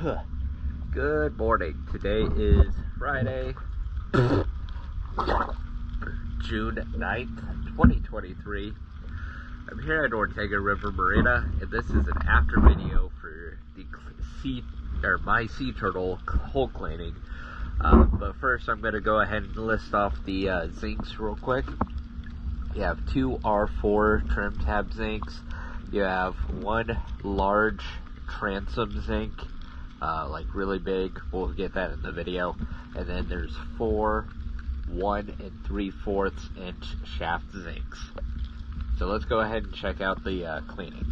Good morning. Today is Friday, June 9th, 2023. I'm here at Ortega River Marina, and this is an after video for the my sea turtle hull cleaning. But first, I'm going to go ahead and list off the zincs real quick. You have 2 R4 trim tab zincs. You have 1 large transom zinc, like really big. We'll get that in the video. And then there's 4 1 3/4 inch shaft zincs. So let's go ahead and check out the cleaning.